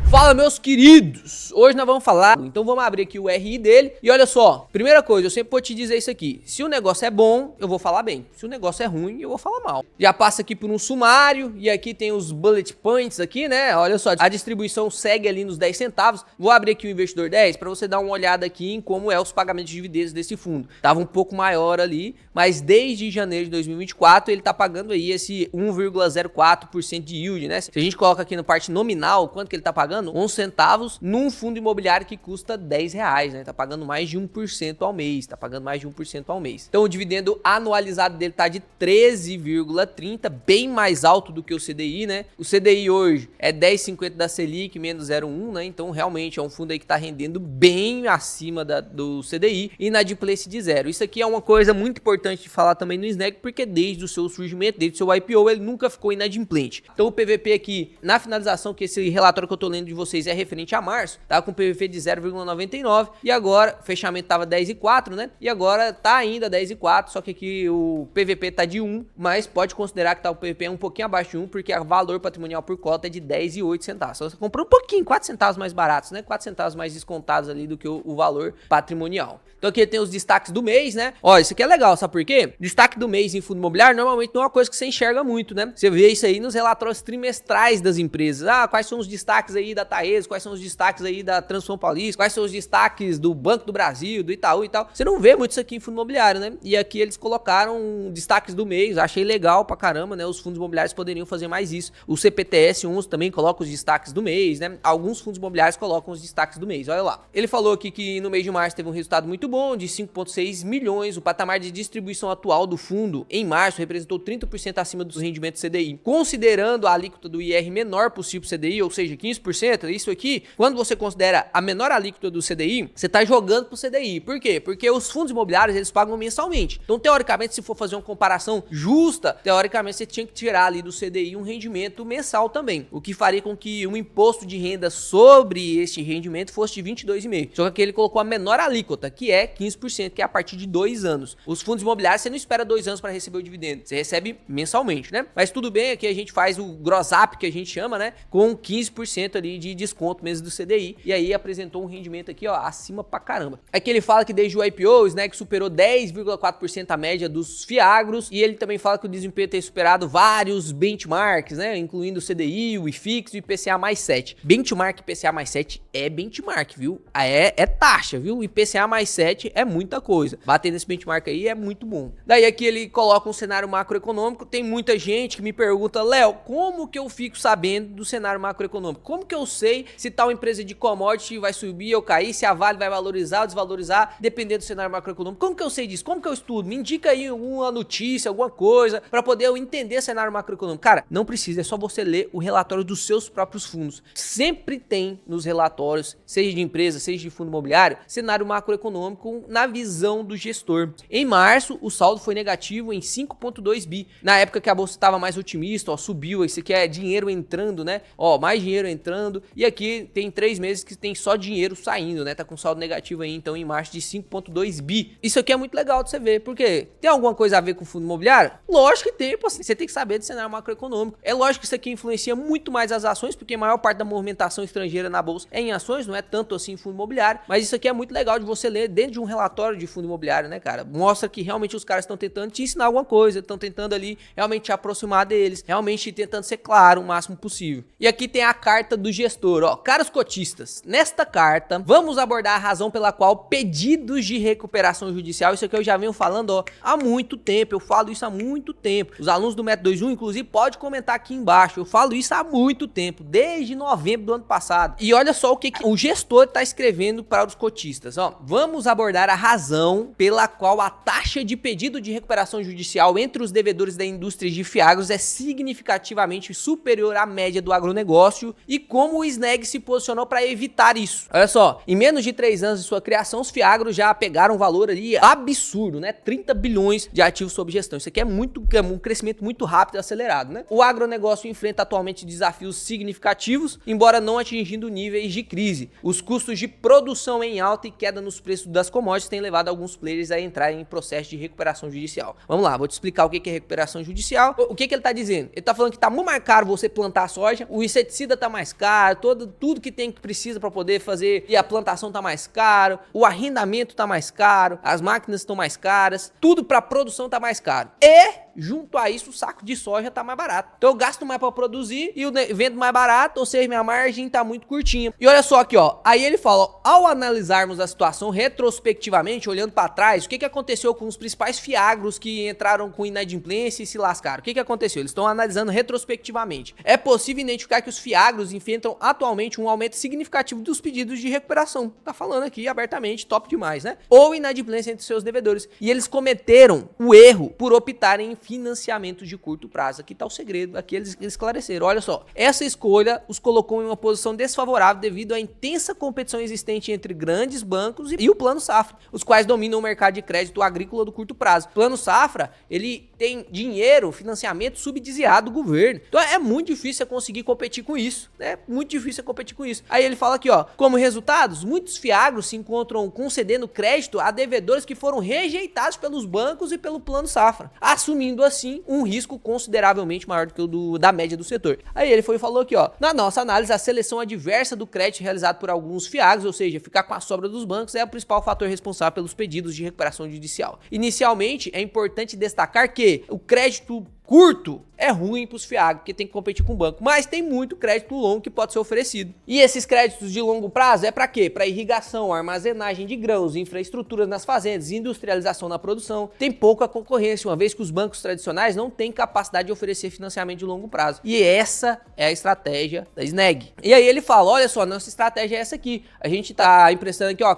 Fala, meus queridos! Hoje nós vamos falar, então vamos abrir aqui o RI dele. E olha só, primeira coisa, eu sempre vou te dizer isso aqui. Se o negócio é bom, eu vou falar bem. Se o negócio é ruim, eu vou falar mal. Já passa aqui por um sumário, e aqui tem os bullet points aqui, né? Olha só, a distribuição segue ali nos 10 centavos. Vou abrir aqui o Investidor 10 para você dar uma olhada aqui em como é os pagamentos de dividendos desse fundo. Tava um pouco maior ali, mas desde janeiro de 2024 ele tá pagando aí esse 1,04% de yield, né? Se a gente coloca aqui na parte nominal, quanto que ele tá pagando? 11 centavos num fundo imobiliário que custa R$10, né? Tá pagando mais de 1% ao mês, tá pagando mais de 1% ao mês. Então o dividendo anualizado dele tá de 13,30, bem mais alto do que o CDI, né? O CDI hoje é 10,50 da Selic menos 0,1, né? Então realmente é um fundo aí que tá rendendo bem acima do CDI e inadimplência de zero. Isso aqui é uma coisa muito importante de falar também no Snag, porque desde o seu surgimento, desde o seu IPO, ele nunca ficou inadimplente. Então o PVP aqui, na finalização, que esse relatório que eu tô lendo de vocês é referente a março, tá com PVP de 0,99 e agora, fechamento tava 10,4, né? E agora tá ainda 10,4, só que aqui o PVP tá de 1, mas pode considerar que tá o PVP um pouquinho abaixo de 1, porque o valor patrimonial por cota é de 10,08 centavos. Só você comprou um pouquinho, 4 centavos mais baratos, né? 4 centavos mais descontados ali do que o valor patrimonial. Então aqui tem os destaques do mês, né? Ó, isso aqui é legal, sabe por quê? Destaque do mês em fundo imobiliário normalmente não é uma coisa que você enxerga muito, né? Você vê isso aí nos relatórios trimestrais das empresas. Ah, quais são os destaques aí da Taesa, quais são os destaques aí da Transform Paulista, quais são os destaques do Banco do Brasil, do Itaú e tal. Você não vê muito isso aqui em fundo imobiliário, né? E aqui eles colocaram destaques do mês, achei legal pra caramba, né? Os fundos imobiliários poderiam fazer mais isso. O CPTS 11 também coloca os destaques do mês, né? Alguns fundos imobiliários colocam os destaques do mês, olha lá. Ele falou aqui que no mês de março teve um resultado muito bom, de 5,6 milhões. O patamar de distribuição atual do fundo em março representou 30% acima dos rendimentos CDI. Considerando a alíquota do IR menor possível CDI, ou seja, 15%, isso aqui, quando você considera a menor alíquota do CDI, você tá jogando pro CDI. Por quê? Porque os fundos imobiliários, eles pagam mensalmente. Então, teoricamente, se for fazer uma comparação justa, teoricamente, você tinha que tirar ali do CDI um rendimento mensal também, o que faria com que o imposto de renda sobre este rendimento fosse de 22,5%. Só que aqui ele colocou a menor alíquota, que é 15%, que é a partir de 2 anos. Os fundos imobiliários, você não espera 2 anos para receber o dividendo, você recebe mensalmente, né? Mas tudo bem, aqui a gente faz o gross up, que a gente chama, né? Com 15% ali de desconto mesmo do CDI, e aí apresentou um rendimento aqui, ó, acima pra caramba. Aqui ele fala que desde o IPO, o Snag superou 10,4% a média dos FIAGROS, e ele também fala que o desempenho tem superado vários benchmarks, né? Incluindo o CDI, o IFIX e o IPCA mais 7. Benchmark IPCA mais 7 é benchmark, viu? É taxa, viu? IPCA mais 7 é muita coisa. Bater nesse benchmark aí é muito bom. Daí aqui ele coloca um cenário macroeconômico. Tem muita gente que me pergunta, Léo, como que eu fico sabendo do cenário macroeconômico? Como que eu sei se tal empresa de commodity vai subir ou cair, se a Vale vai valorizar ou desvalorizar, dependendo do cenário macroeconômico? Como que eu sei disso? Como que eu estudo? Me indica aí alguma notícia, alguma coisa, para poder eu entender cenário macroeconômico. Cara, não precisa, é só você ler o relatório dos seus próprios fundos. Sempre tem nos relatórios, seja de empresa, seja de fundo imobiliário, cenário macroeconômico na visão do gestor. Em março, o saldo foi negativo em 5,2 bi. Na época que a bolsa estava mais otimista, ó, subiu, esse aqui é dinheiro entrando, né? Ó, mais dinheiro entrando. E aqui tem 3 meses que tem só dinheiro saindo, né? Tá com saldo negativo aí, então, em março de 5,2 bi. Isso aqui é muito legal de você ver, porque tem alguma coisa a ver com o fundo imobiliário? Lógico que tem, pô, você tem que saber do cenário macroeconômico. É lógico que isso aqui influencia muito mais as ações, porque a maior parte da movimentação estrangeira na bolsa é em ações, não é tanto assim em fundo imobiliário, mas isso aqui é muito legal de você ler dentro de um relatório de fundo imobiliário, né, cara? Mostra que realmente os caras estão tentando te ensinar alguma coisa, estão tentando ali realmente te aproximar deles, realmente tentando ser claro o máximo possível. E aqui tem a carta do gestor, ó. Caros cotistas, nesta carta, vamos abordar a razão pela qual pedidos de recuperação judicial, isso aqui eu já venho falando, ó, há muito tempo, eu falo isso há muito tempo. Os alunos do Método 2.1, inclusive, pode comentar aqui embaixo, eu falo isso há muito tempo, desde novembro do ano passado. E olha só o que o gestor tá escrevendo para os cotistas, ó. Vamos abordar a razão pela qual a taxa de pedido de recuperação judicial entre os devedores da indústria de fiagros é significativamente superior à média do agronegócio e como o Snag se posicionou para evitar isso. Olha só, em menos de 3 anos de sua criação, os fiagros já pegaram um valor ali absurdo, né? 30 bilhões de ativos sob gestão. Isso aqui é um crescimento muito rápido e acelerado, né? O agronegócio enfrenta atualmente desafios significativos, embora não atingindo níveis de crise. Os custos de produção em alta e queda nos preços das commodities têm levado alguns players a entrarem em processo de recuperação judicial. Vamos lá, vou te explicar o que é recuperação judicial. O que ele tá dizendo? Ele tá falando que tá muito mais caro você plantar soja, o inseticida tá mais caro, caro, tudo que precisa para poder fazer, e a plantação tá mais caro, o arrendamento tá mais caro, as máquinas estão mais caras, tudo para produção tá mais caro. E junto a isso, o saco de soja tá mais barato. Então eu gasto mais para produzir e eu vendo mais barato, ou seja, minha margem tá muito curtinha. E olha só aqui, ó. Aí ele fala, ó, ao analisarmos a situação retrospectivamente, olhando para trás, o que aconteceu com os principais fiagros que entraram com inadimplência e se lascaram? O que aconteceu? Eles estão analisando retrospectivamente. É possível identificar que os fiagros enfrentam atualmente um aumento significativo dos pedidos de recuperação. Tá falando aqui abertamente, top demais, né? Ou inadimplência entre seus devedores. E eles cometeram o erro por optarem em financiamentos de curto prazo. Aqui tá o segredo, aqui eles esclareceram. Olha só, essa escolha os colocou em uma posição desfavorável devido à intensa competição existente entre grandes bancos e o Plano Safra, os quais dominam o mercado de crédito agrícola do curto prazo. O Plano Safra, ele tem dinheiro, financiamento subsidiado do governo. Então é muito difícil conseguir competir com isso, né? Muito difícil competir com isso. Aí ele fala aqui, ó, como resultados, muitos fiagros se encontram concedendo crédito a devedores que foram rejeitados pelos bancos e pelo Plano Safra, assumindo assim um risco consideravelmente maior do que o da média do setor. Aí ele falou aqui, ó, na nossa análise, a seleção adversa do crédito realizado por alguns fiagros, ou seja, ficar com a sobra dos bancos, é o principal fator responsável pelos pedidos de recuperação judicial. Inicialmente, é importante destacar que o crédito curto é ruim para os fiagros, porque tem que competir com o banco, mas tem muito crédito longo que pode ser oferecido. E esses créditos de longo prazo é para quê? Para irrigação, armazenagem de grãos, infraestruturas nas fazendas, industrialização na produção. Tem pouca concorrência, uma vez que os bancos tradicionais não têm capacidade de oferecer financiamento de longo prazo. E essa é a estratégia da SNEG. E aí ele fala, olha só, nossa estratégia é essa aqui. A gente tá emprestando aqui, ó,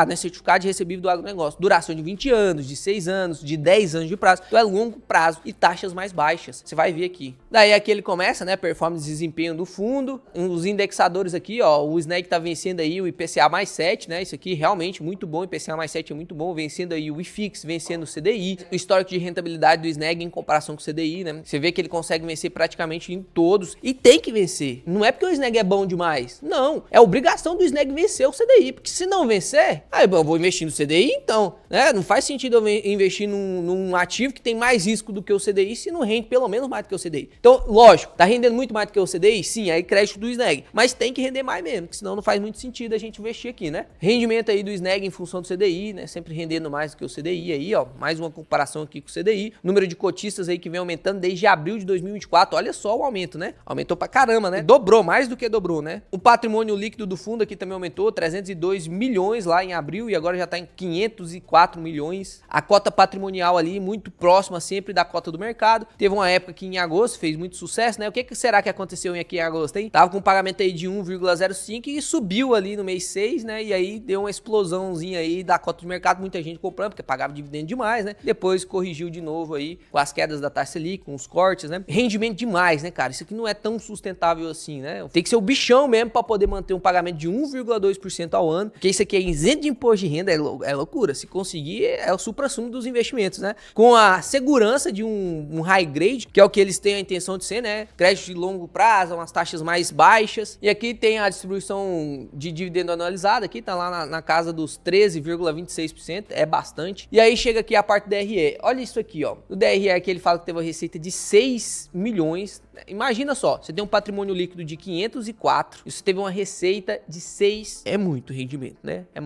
né, certificado de recebível do agronegócio. Duração de 20 anos, de 6 anos, de 10 anos de prazo. Então é longo prazo e taxas mais baixas. Você vai ver aqui. Daí aqui ele começa, né, performance e desempenho do fundo. Os indexadores aqui, ó, o SNEG tá vencendo aí o IPCA mais 7, né? Isso aqui realmente muito bom. O IPCA mais 7 é muito bom, vencendo aí o IFIX, vencendo o CDI. O histórico de rentabilidade do SNEG em comparação com o CDI, né? Você vê que ele consegue vencer praticamente em todos e tem que vencer. Não é porque o SNEG é bom demais. Não, é obrigação do SNEG vencer o CDI, porque se não vencer, aí eu vou investir no CDI então, né? Não faz sentido eu investir num ativo que tem mais risco do que o CDI se não rende pelo menos mais do que o CDI. Então, lógico, tá rendendo muito mais do que o CDI? Sim, aí crédito do SNEG. Mas tem que render mais mesmo, porque senão não faz muito sentido a gente investir aqui, né? Rendimento aí do SNEG em função do CDI, né? Sempre rendendo mais do que o CDI aí, ó. Mais uma comparação aqui com o CDI. Número de cotistas aí que vem aumentando desde abril de 2024. Olha só o aumento, né? Aumentou pra caramba, né? Dobrou, mais do que dobrou, né? O patrimônio líquido do fundo aqui também aumentou, 302 milhões lá em abril e agora já tá em 504 milhões. A cota patrimonial ali muito próxima sempre da cota do mercado. Teve uma época que em agosto fez muito sucesso, né? O que será que aconteceu aqui em agosto, hein? Tava com um pagamento aí de 1,05 e subiu ali no mês 6, né? E aí deu uma explosãozinha aí da cota do mercado, muita gente comprando, porque pagava dividendo demais, né? Depois corrigiu de novo aí com as quedas da taxa Selic, com os cortes, né? Rendimento demais, né, cara? Isso aqui não é tão sustentável assim, né? Tem que ser o bichão mesmo para poder manter um pagamento de 1,2% ao ano, porque isso aqui é isento de imposto de renda, é loucura. Se conseguir, é o suprassumo dos investimentos, né? Com a segurança de um high grade, que é o que eles têm a intenção de ser, né? Crédito de longo prazo, umas taxas mais baixas. E aqui tem a distribuição de dividendo anualizado, aqui tá lá na casa dos 13,26%, é bastante. E aí chega aqui a parte do DRE. Olha isso aqui, ó. O DRE aqui ele fala que teve uma receita de 6 milhões. Imagina só, você tem um patrimônio líquido de 504 e você teve uma receita de 6, é muito rendimento, né? É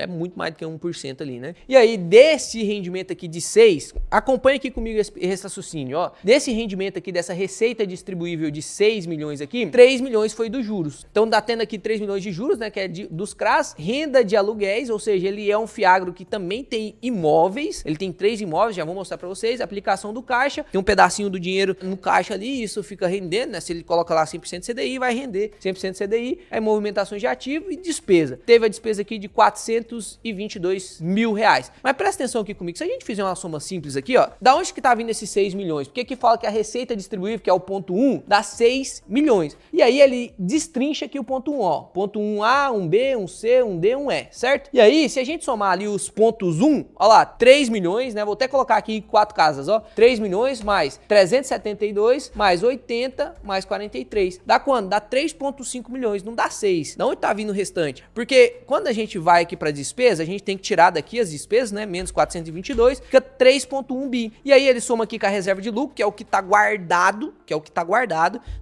muito mais do que 1% ali, né? E aí, desse rendimento aqui de 6, acompanha aqui comigo esse raciocínio, ó. Desse rendimento aqui, dessa receita distribuível de 6 milhões aqui, 3 milhões foi dos juros. Então, tá tendo aqui 3 milhões de juros, né? Que é dos CRAs, renda de aluguéis, ou seja, ele é um fiagro que também tem imóveis, ele tem 3 imóveis, já vou mostrar pra vocês, aplicação do caixa, tem um pedacinho do dinheiro no caixa ali, isso fica rendendo, né? Se ele coloca lá 100% CDI, vai render 100% CDI, aí movimentações de ativo e despesa. Teve a despesa aqui de 422 mil reais. Mas presta atenção aqui comigo, se a gente fizer uma soma simples aqui, ó, da onde que tá vindo esses 6 milhões? Porque aqui fala que a receita distribuível, que é o ponto 1, dá 6 milhões. E aí ele destrincha aqui o ponto 1, ó. Ponto 1A, 1B, 1C, 1D, 1E, certo? E aí, se a gente somar ali os pontos 1, ó lá, 3 milhões, né? Vou até colocar aqui 4 casas, ó. 3 milhões mais 372 mais 80 mais 43. Dá quanto? Dá 3,5 milhões, não dá 6. Da onde tá vindo o restante? Porque quando a gente vai vai aqui para despesa, a gente tem que tirar daqui as despesas, né? Menos 422, fica 3,1 bi. E aí ele soma aqui com a reserva de lucro, que é o que tá guardado,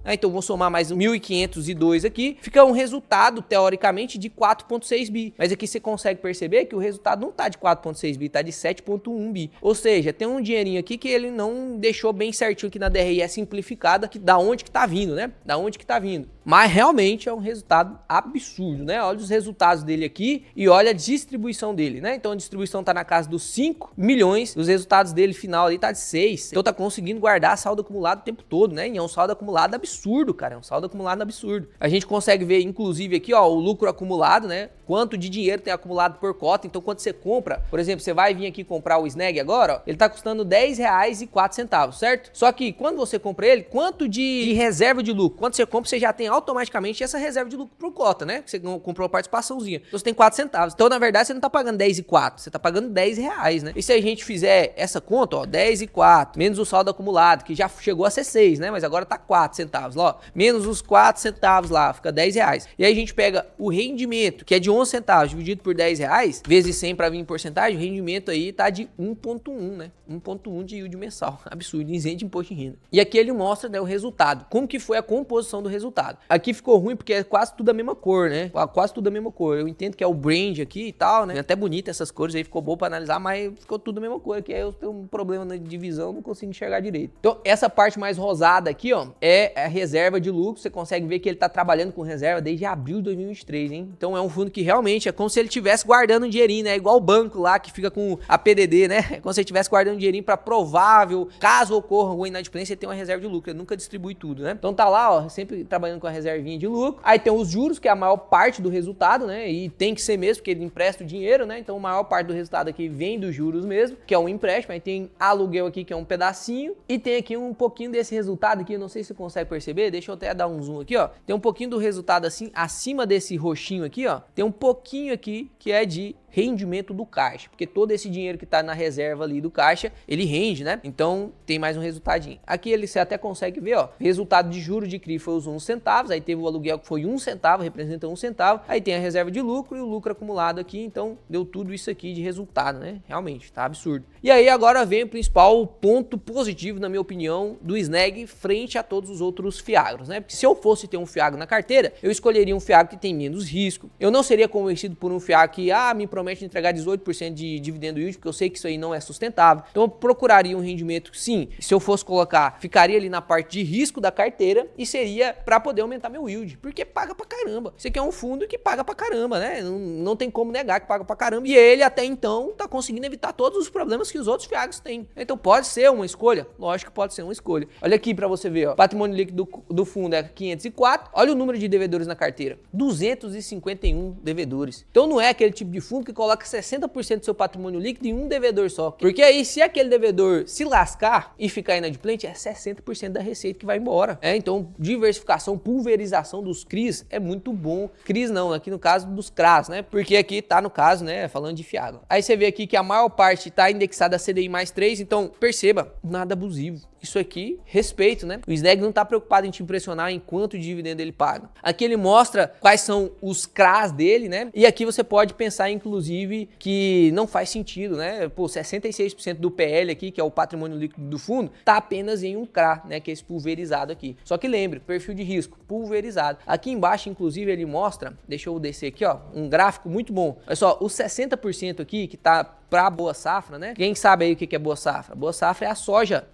né? Então vou somar mais 1.502 aqui, fica um resultado, teoricamente, de 4,6 bi. Mas aqui você consegue perceber que o resultado não tá de 4,6 bi, tá de 7,1 bi. Ou seja, tem um dinheirinho aqui que ele não deixou bem certinho aqui na DRE simplificada, que da onde que tá vindo, né? Da onde que tá vindo. Mas realmente é um resultado absurdo, né? Olha os resultados dele aqui e olha a distribuição dele, né? Então a distribuição tá na casa dos 5 milhões, os resultados dele final ali tá de 6. Então tá conseguindo guardar saldo acumulado o tempo todo, né? E é um saldo acumulado absurdo, cara. É um saldo acumulado absurdo. A gente consegue ver, inclusive, aqui, ó, o lucro acumulado, né? Quanto de dinheiro tem acumulado por cota. Então quando você compra, por exemplo, você vai vir aqui comprar o Snag agora, ó, ele tá custando R$10,04, certo? Só que quando você compra ele, quanto de reserva de lucro? Quando você compra, você já tem automaticamente essa reserva de lucro por cota, né? Você comprou uma participaçãozinha. Então você tem 4 centavos. Então, na verdade, você não tá pagando 10,04, você tá pagando R$10, né? E se a gente fizer essa conta, ó, 10,04, menos o saldo acumulado, que já chegou a ser 6, né? Mas agora tá 4 centavos, ó. Menos os 4 centavos lá, fica R$10. E aí a gente pega o rendimento, que é de 11 centavos, dividido por R$10, vezes 100 para vir em porcentagem, o rendimento aí tá de 1,1, né? 1,1 de yield mensal. Absurdo, isento de imposto de renda. E aqui ele mostra, né, o resultado. Como que foi a composição do resultado. Aqui ficou ruim porque é quase tudo a mesma cor, né? Quase tudo a mesma cor. Eu entendo que é o brand aqui e tal, né? É até bonito essas cores aí, ficou bom pra analisar, mas ficou tudo a mesma cor. Aqui eu tenho um problema na divisão, não consigo enxergar direito. Então, essa parte mais rosada aqui, ó, é a reserva de lucro. Você consegue ver que ele tá trabalhando com reserva desde abril de 2023, hein? Então, é um fundo que realmente é como se ele estivesse guardando um dinheirinho, né? Igual o banco lá que fica com a PDD, né? É como se ele estivesse guardando um dinheirinho pra provável, caso ocorra alguma inadimplência, ele tem uma reserva de lucro. Ele nunca distribui tudo, né? Então, tá lá, ó, sempre trabalhando com a reservinha de lucro. Aí tem os juros, que é a maior parte do resultado, né? E tem que ser mesmo, porque ele empresta o dinheiro, né? Então a maior parte do resultado aqui vem dos juros mesmo, que é um empréstimo. Aí tem aluguel aqui, que é um pedacinho. E tem aqui um pouquinho desse resultado aqui, eu não sei se você consegue perceber. Deixa eu até dar um zoom aqui, ó. Tem um pouquinho do resultado assim, acima desse roxinho aqui, ó. Tem um pouquinho aqui que é de rendimento do caixa, porque todo esse dinheiro que tá na reserva ali do caixa, ele rende, né? Então tem mais um resultadinho. Aqui você até consegue ver, ó, resultado de juros de CRI foi os 11 centavos, aí teve o aluguel que foi 1 centavo, representa 1 centavo, aí tem a reserva de lucro e o lucro acumulado aqui, então deu tudo isso aqui de resultado, né? Realmente, tá absurdo. E aí agora vem o principal ponto positivo, na minha opinião, do Snag frente a todos os outros fiagros, né? Porque se eu fosse ter um fiagro na carteira, eu escolheria um fiagro que tem menos risco. Eu não seria convencido por um fiagro que, me promete entregar 18% de dividendo yield, porque eu sei que isso aí não é sustentável. Então eu procuraria um rendimento, sim, se eu fosse colocar, ficaria ali na parte de risco da carteira e seria para poder aumentar meu yield, porque paga pra caramba. Isso aqui é um fundo que paga pra caramba, né? Não tem como negar que paga pra caramba. E ele até então tá conseguindo evitar todos os problemas que os outros fiagros têm. Então pode ser uma escolha? Lógico que pode ser uma escolha. Olha aqui para você ver, ó, patrimônio líquido do fundo é 504. Olha o número de devedores na carteira, 251 devedores. Então não é aquele tipo de fundo que coloca 60% do seu patrimônio líquido em um devedor só. Porque aí, se aquele devedor se lascar e ficar inadimplente, é 60% da receita que vai embora. Então, diversificação, pulverização dos CRIs é muito bom. CRIs não, aqui no caso dos CRAs, né? Porque aqui tá no caso, né, falando de fiagro. Aí você vê aqui que a maior parte tá indexada a CDI mais 3, então perceba, nada abusivo. Isso aqui, respeito, né? O Snag não tá preocupado em te impressionar em quanto dividendo ele paga. Aqui ele mostra quais são os CRAs dele, né? E aqui você pode pensar, inclusive, que não faz sentido, né? Pô, 66% do PL aqui, que é o patrimônio líquido do fundo, tá apenas em um CRA, né? Que é esse pulverizado aqui. Só que lembre, perfil de risco, pulverizado. Aqui embaixo, inclusive, ele mostra, deixa eu descer aqui, ó, um gráfico muito bom. Olha só, os 60% aqui, que tá pra boa safra, né? Quem sabe aí o que é boa safra? Boa safra é a soja,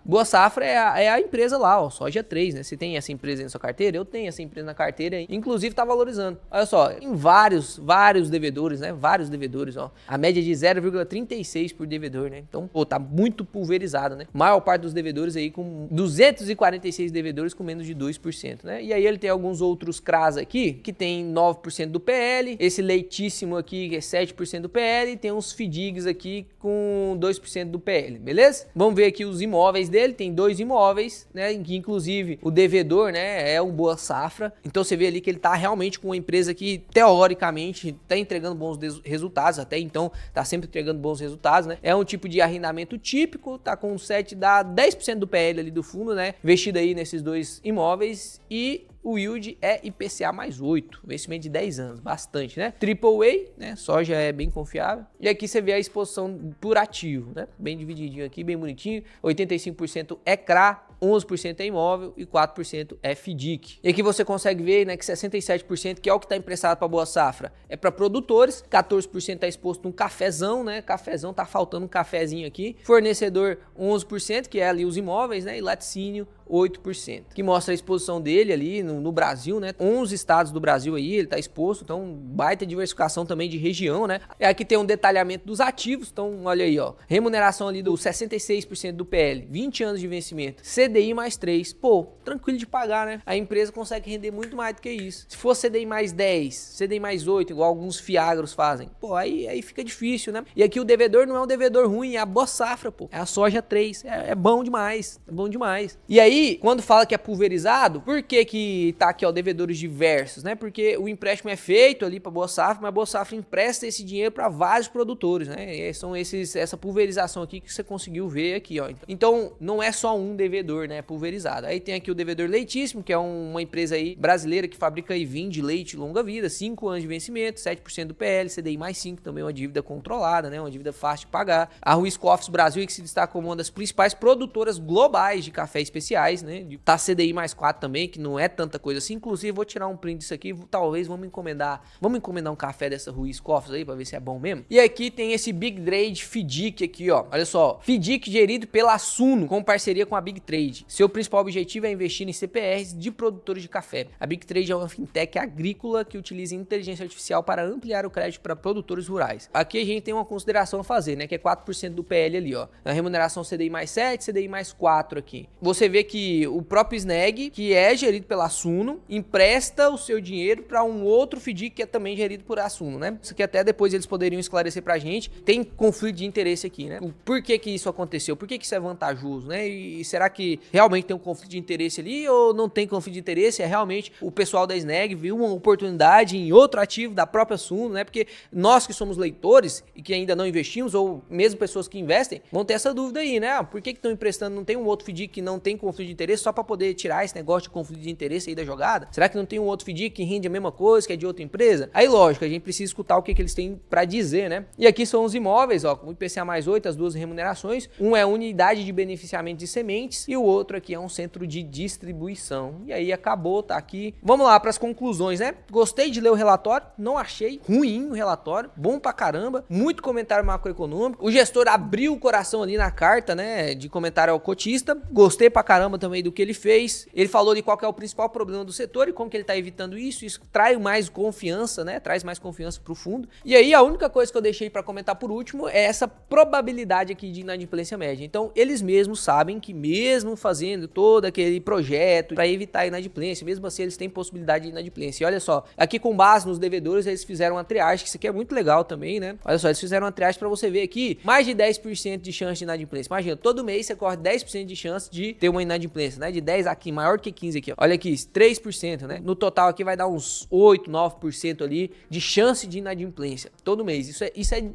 Boa Safra é a empresa lá, ó, Soja 3, né? Você tem essa empresa aí na sua carteira? Eu tenho essa empresa na carteira, inclusive tá valorizando. Olha só, em vários devedores, né? Vários devedores, ó. A média de 0,36 por devedor, né? Então, pô, tá muito pulverizado, né? Maior parte dos devedores aí com 246 devedores com menos de 2%, né? E aí ele tem alguns outros CRAs aqui que tem 9% do PL, esse leitíssimo aqui que é 7% do PL e tem uns FDIGs aqui com 2% do PL, beleza? Vamos ver aqui os imóveis dele, tem 2 imóveis, né, em que inclusive o devedor, né, é um Boa Safra. Então você vê ali que ele tá realmente com uma empresa que teoricamente tá entregando bons resultados, até então tá sempre entregando bons resultados, né? É um tipo de arrendamento típico, tá com 7, dá 10% do PL ali do fundo, né, investido aí nesses 2 imóveis e o yield é IPCA mais 8, investimento de 10 anos, bastante, né? AAA, né? Soja é bem confiável. E aqui você vê a exposição por ativo, né? Bem divididinho aqui, bem bonitinho. 85% é CRA, 11% é imóvel e 4% é FDIC. E aqui você consegue ver, né, que 67%, que é o que está emprestado para Boa Safra, é para produtores, 14% está exposto num cafezão, né? Cafezão, tá faltando um cafezinho aqui. Fornecedor, 11%, que é ali os imóveis, né? E laticínio, 8%, que mostra a exposição dele ali no Brasil, né? 11 estados do Brasil aí, ele tá exposto, então baita diversificação também de região, né? E aqui tem um detalhamento dos ativos, então olha aí, ó, remuneração ali do 66% do PL, 20 anos de vencimento, CDI mais 3, pô, tranquilo de pagar, né? A empresa consegue render muito mais do que isso. Se for CDI mais 10, CDI mais 8, igual alguns fiagros fazem, pô, aí fica difícil, né? E aqui o devedor não é um devedor ruim, é a Boa Safra, pô, é a soja 3, é bom demais, é bom demais. E aí, quando fala que é pulverizado, por que tá aqui, ó, devedores diversos, né? Porque o empréstimo é feito ali para Boa Safra, mas a Boa Safra empresta esse dinheiro para vários produtores, né? E são essa pulverização aqui que você conseguiu ver aqui, ó. Então, não é só um devedor, né, pulverizado. Aí tem aqui o devedor leitíssimo, que é uma empresa aí brasileira que fabrica e vende leite longa vida, 5 anos de vencimento, 7% do PL, CDI mais 5, também uma dívida controlada, né? Uma dívida fácil de pagar. A Ruiz Coffees Brasil, que se destaca como uma das principais produtoras globais de café especiais, né? Tá CDI mais 4 também, que não é tanta coisa assim. Inclusive, vou tirar um print disso aqui. Talvez vamos encomendar um café dessa Ruiz Coffees aí, pra ver se é bom mesmo. E aqui tem esse Big Trade FDIC aqui, ó. Olha só. FDIC gerido pela Suno, com parceria com a Big Trade. Seu principal objetivo é investir em CPRs de produtores de café. A Big Trade é uma fintech agrícola que utiliza inteligência artificial para ampliar o crédito para produtores rurais. Aqui a gente tem uma consideração a fazer, né? Que é 4% do PL ali, ó. Na remuneração CDI mais 7, CDI mais 4 aqui. Você vê que o próprio Sneg, que é gerido pela Suno, empresta o seu dinheiro para um outro FDIC que é também gerido por a Suno, né? Isso aqui até depois eles poderiam esclarecer pra gente. Tem conflito de interesse aqui, né? Por que isso aconteceu? Por que isso é vantajoso, né? E será que realmente tem um conflito de interesse ali ou não tem conflito de interesse? É realmente o pessoal da Sneg viu uma oportunidade em outro ativo da própria Suno, né? Porque nós que somos leitores e que ainda não investimos, ou mesmo pessoas que investem, vão ter essa dúvida aí, né? Por que estão emprestando? Não tem um outro FDIC que não tem conflito de interesse só para poder tirar esse negócio de conflito de interesse aí da jogada? Será que não tem um outro FDIC que rende a mesma coisa, que é de outra empresa? Aí, lógico, a gente precisa escutar o que eles têm para dizer, né? E aqui são os imóveis, ó, com o IPCA mais 8, as duas remunerações. Um é unidade de beneficiamento de sementes e o outro aqui é um centro de distribuição. E aí acabou, tá aqui. Vamos lá para as conclusões, né? Gostei de ler o relatório, não achei ruim o relatório, bom pra caramba, muito comentário macroeconômico. O gestor abriu o coração ali na carta, né, de comentário ao cotista. Gostei pra caramba também do que ele fez. Ele falou de qual que é o principal problema do setor e como que ele tá evitando isso. Isso traz mais confiança, né? Traz mais confiança pro fundo. E aí a única coisa que eu deixei para comentar por último é essa probabilidade aqui de inadimplência média. Então, eles mesmos sabem que mesmo fazendo todo aquele projeto para evitar a inadimplência, mesmo assim eles têm possibilidade de inadimplência. E olha só, aqui com base nos devedores, eles fizeram uma triagem, que isso aqui é muito legal também, né? Olha só, eles fizeram uma triagem para você ver aqui, mais de 10% de chance de inadimplência. Imagina, todo mês você corre 10% de chance de ter uma inadimplência, né? De 10 aqui, maior que 15 aqui, ó. Olha aqui, 3%, né? No total aqui vai dar uns 8, 9% ali de chance de inadimplência todo mês. Isso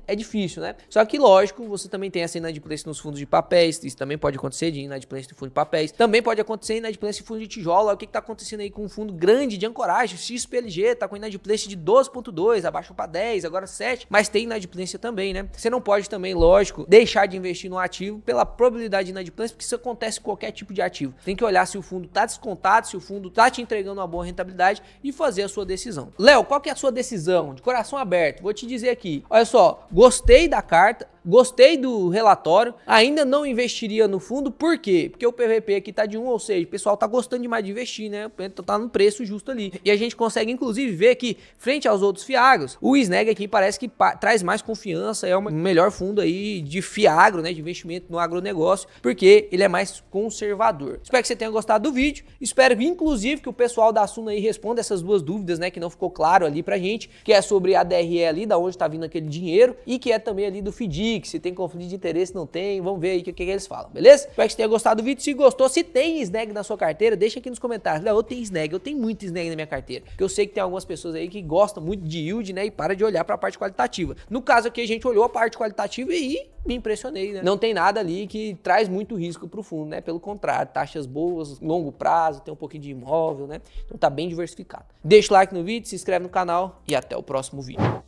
é difícil, né? Só que, lógico, você também tem essa inadimplência nos fundos de papéis, isso também pode acontecer de inadimplência no fundo de papéis, também pode acontecer inadimplência em fundo de tijolo. Olha o que tá acontecendo aí com um fundo grande de ancoragem, o XPLG tá com inadimplência de 12,2, abaixou para 10, agora 7, mas tem inadimplência também, né? Você não pode também, lógico, deixar de investir no ativo pela probabilidade de inadimplência, porque isso acontece com qualquer tipo de ativo. Tem que olhar se o fundo tá descontado, se o fundo tá te entregando uma boa rentabilidade e fazer a sua decisão. Léo, qual que é a sua decisão? De coração aberto, vou te dizer aqui. Olha só, gostei da carta, gostei do relatório, ainda não investiria no fundo, por quê? Porque o PVP aqui tá de 1, ou seja, o pessoal tá gostando demais de investir, né? Tá no preço justo ali. E a gente consegue, inclusive, ver que, frente aos outros fiagros, o Sneg aqui parece que traz mais confiança, é o melhor fundo aí de fiagro, né? De investimento no agronegócio, porque ele é mais conservador. Espero que você tenha gostado do vídeo, espero, inclusive, que o pessoal da Suno aí responda essas duas dúvidas, né? Que não ficou claro ali pra gente, que é sobre a DRE ali, da onde tá vindo aquele dinheiro, e que é também ali do FDIC, FIC, se tem conflito de interesse, não tem, vamos ver aí o que eles falam, beleza? Espero que você tenha gostado do vídeo, se gostou, se tem snag na sua carteira, deixa aqui nos comentários. Eu tenho snag, eu tenho muito snag na minha carteira, porque eu sei que tem algumas pessoas aí que gostam muito de yield, né, e para de olhar para a parte qualitativa. No caso aqui, a gente olhou a parte qualitativa e me impressionei, né? Não tem nada ali que traz muito risco pro fundo, né? Pelo contrário, taxas boas, longo prazo, tem um pouquinho de imóvel, né? Então tá bem diversificado. Deixa o like no vídeo, se inscreve no canal e até o próximo vídeo.